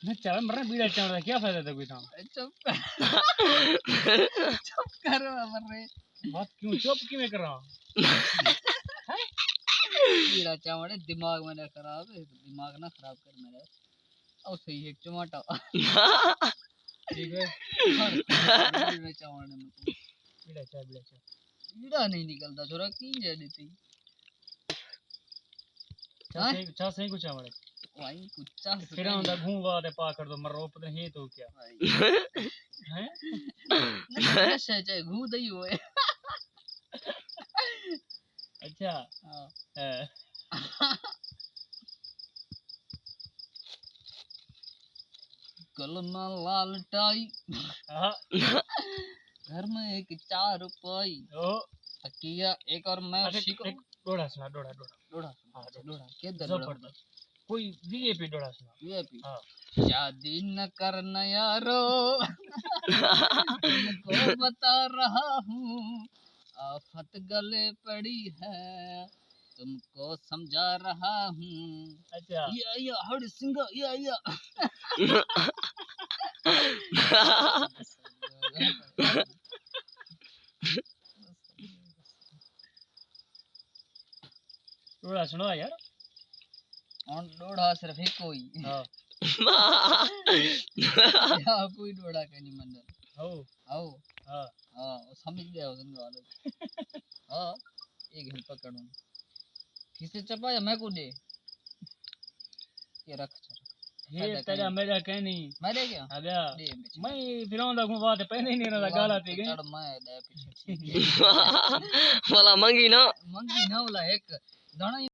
मैं चल मरना बीड़ा चावल क्या फायदा था कोई था चुप चुप करो मर रहे बात क्यों चुप क्यों मैं कर रहा हूं बीड़ा चावल दिमाग में ना खराब है दिमाग ना खराब कर मेरा और सही है टमाटर ठीक है बीड़ा चावल ने बीड़ा चावल बीड़ा नहीं निकलता छोरा की जा देती चा सही कुछ चावल भाई कुछ चा फिर आंदा घूंगा ते पा कर दो मरो पता नहीं तो क्या हैं नशा चाहे घू दही होए अच्छा हां गलना लाल टाई घर में एक 4 रुपई ओ तकिया एक और मैं शिको डोड़ा सुना डोड़ा के जबरदस्त कोई वीआईपी डोड़ा सुना वीआईपी हां शादी न करना यारो तुमको बता रहा हूँ आफत गले पड़ी है तुमको समझा रहा हूँ अच्छा या हर सिंह या डोड़ा सुनो यार और डोड़ा सिर्फ एक कोई हां या कोई डोड़ा का नहीं मंडल हो आओ हां हां समझ गया उन वालों हां एक हिल पकड़ूं किसे चपाया मैं को दे ये रख ये तेरा मेरा कहनी मेरे क्या आ गया मैं फिर आंदा घूं बात पहले नहीं रहा गाला पे गई चढ़ मैं दे पीछे वाला मंगी ना वाला एक दाना